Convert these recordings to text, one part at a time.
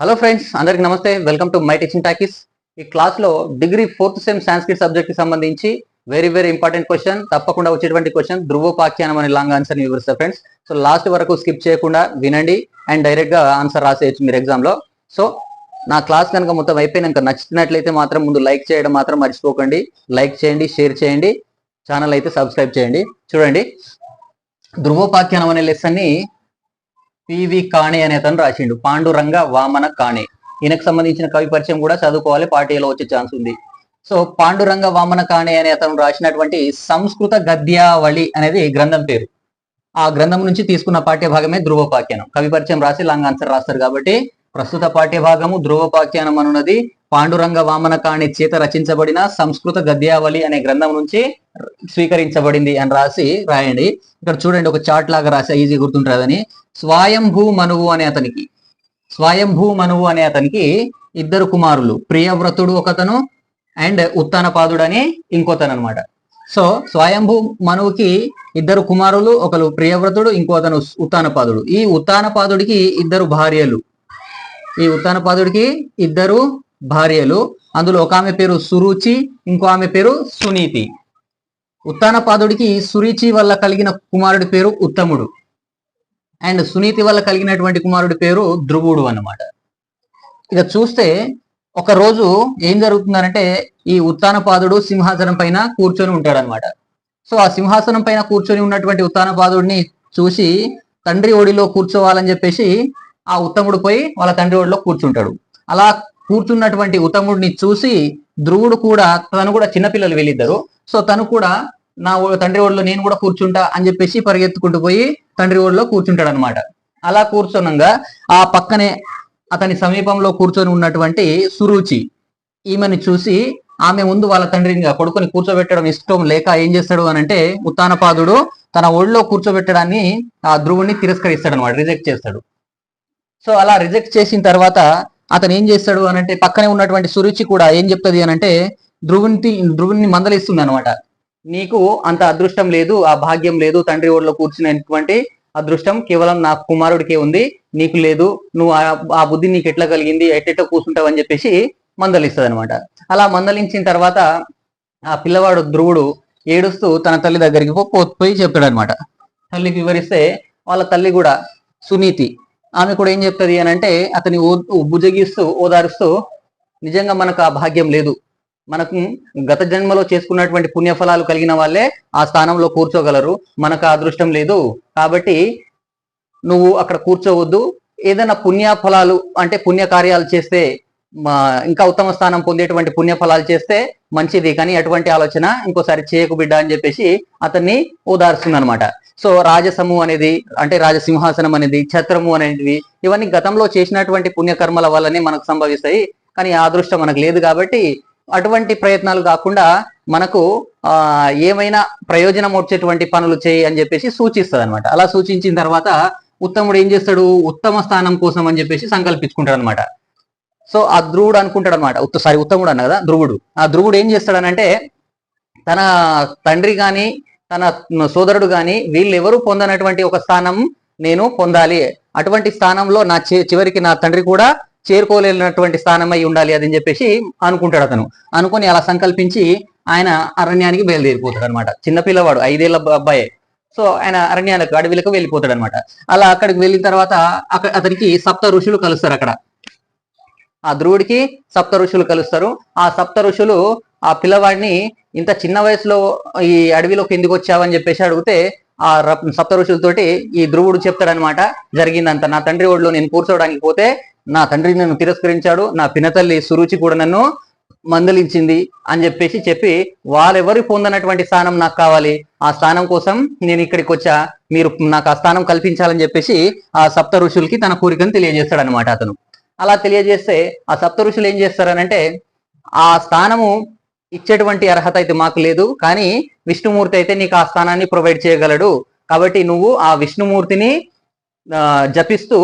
Hello friends, అందరికి నమస్తే. Welcome to my teaching talkies. ఈ క్లాస్ లో degree 4th sem Sanskrit subject కి సంబంధించి వెరీ ఇంపార్టెంట్ క్వశ్చన్, తప్పకుండా వచ్చేటువంటి క్వశ్చన్ ధ్రువోపాఖ్యానం అనే లాంగ్ ఆన్సర్ వివరిస్తా ఫ్రెండ్స్. సో లాస్ట్ వరకు స్కిప్ చేయకుండా వినండి అండ్ డైరెక్ట్ గా ఆన్సర్ రాసేయచ్చు మీరు ఎగ్జామ్ లో. సో నా క్లాస్ కనుక మొత్తం అయిపోయినాక నచ్చినట్లయితే మాత్రం ముందు లైక్ చేయడం మాత్రం మర్చిపోకండి. లైక్ చేయండి, షేర్ చేయండి, ఛానల్ అయితే సబ్స్క్రైబ్ చేయండి. చూడండి, ధ్రువోపాఖ్యానం అనే లెసన్ ని పివి కాణే అనే అతను రాసిండు. పాండురంగ వామన కాణే. ఈయనకు సంబంధించిన కవి పరిచయం కూడా చదువుకోవాలి, పార్టీలో వచ్చే ఛాన్స్ ఉంది. సో పాండురంగ వామన కాణే అనే అతను రాసినటువంటి సంస్కృత గద్యావళి అనేది గ్రంథం పేరు. ఆ గ్రంథం నుంచి తీసుకున్న పాఠ్యభాగమే ధ్రువోపాఖ్యానం. కవి పరిచయం రాసి లాంగ్ ఆన్సర్ రాస్తారు కాబట్టి ప్రస్తుత పాఠ్యభాగము ధ్రువోపాఖ్యానం అనున్నది పాండురంగ వామన కాణి చేత రచించబడిన సంస్కృత గద్యావళి అనే గ్రంథం నుంచి స్వీకరించబడింది అని రాయండి. ఇక్కడ చూడండి, ఒక చార్ట్ లాగా రాసా, ఈజీ గుర్తుంటుందని. స్వయంభూ మనువు అనే అతనికి ఇద్దరు కుమారులు, ప్రియవ్రతుడు ఒకతను అండ్ ఉత్తానపాదుడు అని ఇంకోతను అనమాట. సో స్వయంభూ మనువుకి ఇద్దరు కుమారులు, ఒకరు ప్రియవ్రతుడు, ఇంకోతను ఉత్తానపాదుడు. ఈ ఉత్తానపాదుడికి ఇద్దరు భార్యలు. అందులో ఒక ఆమె పేరు సురుచి, ఇంకో ఆమె పేరు సునీతి. ఉత్తానపాదుడికి సురుచి వల్ల కలిగిన కుమారుడి పేరు ఉత్తముడు అండ్ సునీతి వల్ల కలిగినటువంటి కుమారుడి పేరు ధ్రువుడు అన్నమాట. ఇక చూస్తే ఒక రోజు ఏం జరుగుతుందంటే, ఈ ఉత్తానపాదుడు సింహాసనం పైన కూర్చొని ఉంటాడనమాట. సో ఆ సింహాసనం పైన కూర్చొని ఉన్నటువంటి ఉత్తానపాదుడిని చూసి తండ్రి ఒడిలో కూర్చోవాలని చెప్పేసి ఆ ఉత్తముడు పోయి వాళ్ళ తండ్రి ఒడిలో కూర్చుంటాడు. అలా కూర్చున్నటువంటి ఉత్తముడిని చూసి ధ్రువుడు కూడా, తను కూడా చిన్నపిల్లలు వీళ్ళిద్దరు, సో తను కూడా నా తండ్రి ఒడిలో నేను కూడా కూర్చుంటా అని చెప్పేసి పరిగెత్తుకుంటూ పోయి తండ్రి ఒడిలో కూర్చుంటాడు అనమాట. అలా కూర్చోనంగా ఆ పక్కనే అతని సమీపంలో కూర్చొని ఉన్నటువంటి సురుచి ఈమెను చూసి ఆమె ముందు వాళ్ళ తండ్రిని కొడుకుని కూర్చోబెట్టడం ఇష్టం లేక ఏం చేస్తాడు అని అంటే, ఉత్తానపాదుడు తన ఒడిలో కూర్చోబెట్టడాన్ని ఆ ధ్రువుడిని తిరస్కరిస్తాడు అనమాట, రిజెక్ట్ చేస్తాడు. సో అలా రిజెక్ట్ చేసిన తర్వాత అతను ఏం చేస్తాడు అని అంటే, పక్కనే ఉన్నటువంటి సురుచి కూడా ఏం చెప్తుంది అని అంటే, ధ్రువుని మందలిస్తుంది అనమాట. నీకు అంత అదృష్టం లేదు, ఆ భాగ్యం లేదు, తండ్రి ఒడిలో కూర్చునేటువంటి అదృష్టం కేవలం నా కుమారుడికే ఉంది, నీకు లేదు, నువ్వు ఆ బుద్ధి నీకు ఎట్లా కలిగింది, ఎట్టెట్టో కూర్చుంటావు అని చెప్పేసి మందలిస్తుంది అనమాట. అలా మందలించిన తర్వాత ఆ పిల్లవాడు ధ్రువుడు ఏడుస్తూ తన తల్లి దగ్గరికి పోయి చెప్తాడు అనమాట. తల్లికి వివరిస్తే వాళ్ళ తల్లి కూడా సునీతి ఆమె కూడా ఏం చెప్తుంది అని అంటే, అతని భుజగిస్తూ ఓదారుస్తూ, నిజంగా మనకు ఆ భాగ్యం లేదు, మనకు గత జన్మలో చేసుకున్నటువంటి పుణ్యఫలాలు కలిగిన వాళ్ళే ఆ స్థానంలో కూర్చోగలరు, మనకు ఆ అదృష్టం లేదు, కాబట్టి నువ్వు అక్కడ కూర్చోవద్దు, ఏదైనా పుణ్యఫలాలు అంటే పుణ్యకార్యాలు చేస్తే ఇంకా ఉత్తమ స్థానం పొందేటువంటి పుణ్యఫలాలు చేస్తే మంచిది, కానీ అటువంటి ఆలోచన ఇంకోసారి చేయకు బిడ్డ అని చెప్పేసి అతన్ని ఓదారుస్తుంది అనమాట. సో రాజసము అనేది అంటే రాజసింహాసనం అనేది, ఛత్రము అనేది, ఇవన్నీ గతంలో చేసినటువంటి పుణ్యకర్మల వల్లనే మనకు సంభవిస్తాయి, కానీ ఆ అదృష్టం మనకు లేదు, కాబట్టి అటువంటి ప్రయత్నాలు కాకుండా మనకు ఏమైనా ప్రయోజనం వచ్చేటువంటి పనులు చేయి అని చెప్పేసి సూచిస్తుంది అనమాట. అలా సూచించిన తర్వాత ఉత్తముడు ఏం చేస్తాడు, ఉత్తమ స్థానం కోసం అని చెప్పేసి సంకల్పించుకుంటాడు అనమాట. సో ఆ ధ్రువుడు అనుకుంటాడు అనమాట, ఉత్తముడు అన్న కదా ధ్రువుడు. ఆ ధ్రువుడు ఏం చేస్తాడనంటే, తన తండ్రి గాని తన సోదరుడు గాని వీళ్ళెవరూ పొందనటువంటి ఒక స్థానం నేను పొందాలి, అటువంటి స్థానంలో నా చివరికి నా తండ్రి కూడా చేరుకోలేనటువంటి స్థానం అయి ఉండాలి అని చెప్పేసి అనుకుంటాడు. అతను అనుకుని అలా సంకల్పించి ఆయన అరణ్యానికి బయలుదేరిపోతాడు అనమాట. చిన్నపిల్లవాడు, 5 ఏళ్ల అబ్బాయే. సో ఆయన అరణ్యానికి, అడవిలకు వెళ్ళిపోతాడు అనమాట. అలా అక్కడికి వెళ్ళిన తర్వాత అతనికి సప్త ఋషులు కలుస్తారు. అక్కడ ఆ ధ్రువుడికి సప్త ఋషులు కలుస్తారు. ఆ సప్త ఋషులు ఆ పిల్లవాడిని ఇంత చిన్న వయసులో ఈ అడవిలోకి ఎందుకు వచ్చావని చెప్పేసి అడిగితే, ఆ సప్త ఋషులతోటి ఈ ధ్రువుడు చెప్తాడనమాట, జరిగిందంత. నా తండ్రి ఒడిలో నేను కూర్చోవడానికి పోతే నా తండ్రి నన్ను తిరస్కరించాడు, నా పినతల్లి సురుచి కూడా నన్ను మందలించింది అని చెప్పి వాళ్ళెవరు పొందనటువంటి స్థానం నాకు కావాలి, ఆ స్థానం కోసం నేను ఇక్కడికి వచ్చా, మీరు నాకు ఆ స్థానం కల్పించాలని చెప్పేసి ఆ సప్త ఋషులకి తన కోరికను తెలియజేస్తాడనమాట అతను. అలా తెలియజేస్తే ఆ సప్త ఋషులు ఏం చేస్తారనంటే, ఆ స్థానము ఇచ్చేటువంటి అర్హత అయితే మాకు లేదు, కానీ విష్ణుమూర్తి అయితే నీకు ఆ స్థానాన్ని ప్రొవైడ్ చేయగలడు, కాబట్టి నువ్వు ఆ విష్ణుమూర్తిని జపిస్తూ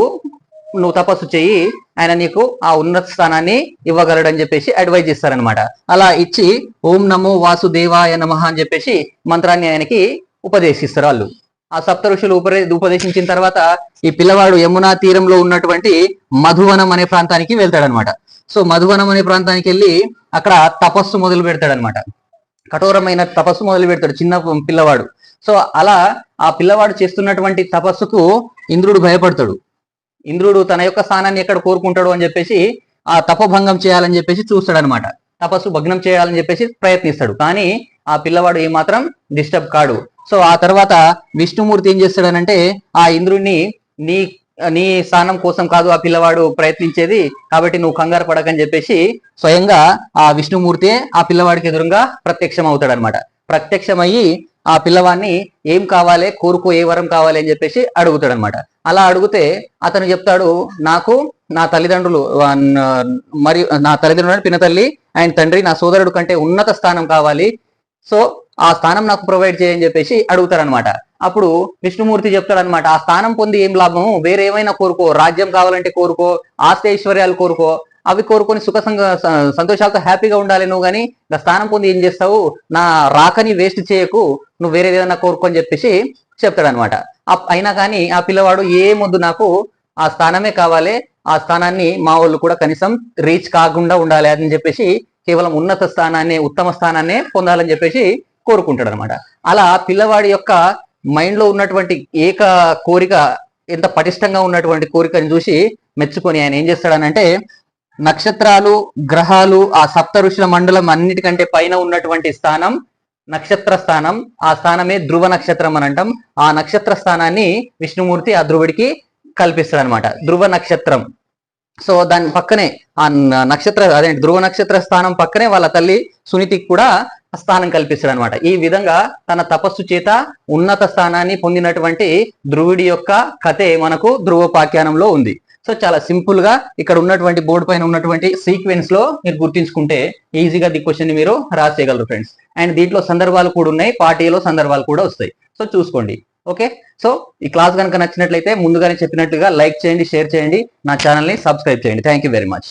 నువ్వు తపస్సు చెయ్యి, ఆయన నీకు ఆ ఉన్నత స్థానాన్ని ఇవ్వగలడు అని చెప్పేసి అడ్వైజ్ ఇస్తారనమాట. అలా ఇచ్చి ఓం నమో వాసుదేవాయ నమః అని చెప్పేసి మంత్రాన్ని ఆయనకి ఉపదేశిస్తారు వాళ్ళు. ఆ సప్త ఋషులు ఉపదేశించిన తర్వాత ఈ పిల్లవాడు యమునా తీరంలో ఉన్నటువంటి మధువనం అనే ప్రాంతానికి వెళ్తాడనమాట. సో మధువనం అనే ప్రాంతానికి వెళ్ళి అక్కడ తపస్సు మొదలు పెడతాడనమాట. కఠోరమైన తపస్సు మొదలు పెడతాడు చిన్న పిల్లవాడు. సో అలా ఆ పిల్లవాడు చేస్తున్నటువంటి తపస్సుకు ఇంద్రుడు భయపడతాడు. ఇంద్రుడు తన యొక్క స్థానాన్ని ఎక్కడ కోరుకుంటాడు అని చెప్పేసి ఆ తపభంగం చేయాలని చెప్పేసి చూస్తాడనమాట. తపస్సు భగ్నం చేయాలని చెప్పేసి ప్రయత్నిస్తాడు. కానీ ఆ పిల్లవాడు ఏమాత్రం డిస్టర్బ్ కాడు. సో ఆ తర్వాత విష్ణుమూర్తి ఏం చేస్తాడనంటే ఆ ఇంద్రుడిని నీ నీ స్థానం కోసం కాదు ఆ పిల్లవాడు ప్రయత్నించేది, కాబట్టి నువ్వు కంగారు పడకని చెప్పేసి స్వయంగా ఆ విష్ణుమూర్తి ఆ పిల్లవాడికి ఎదురుగా ప్రత్యక్షం అవుతాడనమాట. ప్రత్యక్షమయ్యి ఆ పిల్లవాడిని ఏం కావాలి, కోరుకో, ఏ వరం కావాలి అని చెప్పేసి అడుగుతాడు అనమాట. అలా అడిగితే అతను చెప్తాడు, నాకు నా తల్లిదండ్రులు మరియు నా తల్లిదండ్రులు పినతల్లి అండ్ తండ్రి నా సోదరుడు కంటే ఉన్నత స్థానం కావాలి, సో ఆ స్థానం నాకు ప్రొవైడ్ చేయని చెప్పేసి అడుగుతారనమాట. అప్పుడు విష్ణుమూర్తి చెప్తాడనమాట, ఆ స్థానం పొంది ఏం లాభము, వేరే ఏమైనా కోరుకో, రాజ్యం కావాలంటే కోరుకో, ఆస్తి ఐశ్వర్యాలు కోరుకో, అవి కోరుకొని సంతోషాలతో హ్యాపీగా ఉండాలి నువ్వు, కానీ నా స్థానం పొంది ఏం చేస్తావు, నా రాకని వేస్ట్ చేయకు, నువ్వు వేరే ఏదైనా కోరుకో అని చెప్పేసి చెప్తాడనమాట. అయినా కానీ ఆ పిల్లవాడు ఏమొద్దు, నాకు ఆ స్థానమే కావాలి, ఆ స్థానాన్ని మా వాళ్ళు కూడా కనీసం రీచ్ కాకుండా ఉండాలి అని చెప్పేసి కేవలం ఉన్నత స్థానాన్ని, ఉత్తమ స్థానాన్ని పొందాలని చెప్పేసి కోరుకుంటాడు అనమాట. అలా పిల్లవాడి యొక్క మైండ్ లో ఉన్నటువంటి ఏక కోరిక, ఎంత పటిష్టంగా ఉన్నటువంటి కోరికని చూసి మెచ్చుకొని ఆయన ఏం చేస్తాడనంటే నక్షత్రాలు, గ్రహాలు, ఆ సప్త ఋషుల మండలం అన్నిటికంటే పైన ఉన్నటువంటి స్థానం నక్షత్ర స్థానం, ఆ స్థానమే ధ్రువ నక్షత్రం అని అంటాం. ఆ నక్షత్ర స్థానాన్ని విష్ణుమూర్తి ఆ ధ్రువుడికి కల్పిస్తాడు అనమాట, ధ్రువ నక్షత్రం. సో దాని పక్కనే ఆ నక్షత్ర అదే ధ్రువ నక్షత్ర స్థానం పక్కనే వాళ్ళ తల్లి సునీతికి కూడా స్థానం కల్పిస్తాడు అనమాట. ఈ విధంగా తన తపస్సు చేత ఉన్నత స్థానాన్ని పొందినటువంటి ధ్రువుడి యొక్క కథే మనకు ధ్రువోపాఖ్యానంలో ఉంది. సో చాలా సింపుల్ గా ఇక్కడ ఉన్నటువంటి బోర్డు పైన ఉన్నటువంటి సీక్వెన్స్ లో మీరు గుర్తించుకుంటే ఈజీగా ది క్వశ్చన్ ని మీరు రాసేయగలరు ఫ్రెండ్స్. అండ్ దీంట్లో సందర్భాలు కూడా ఉన్నాయి, పార్ట్ ఏలో సందర్భాలు కూడా వస్తాయి. సో చూసుకోండి. ఓకే, సో ఈ క్లాస్ కనుక నచ్చినట్లయితే ముందుగానే చెప్పినట్లుగా లైక్ చేయండి, షేర్ చేయండి, నా ఛానల్ని సబ్స్క్రైబ్ చేయండి. Thank you very much.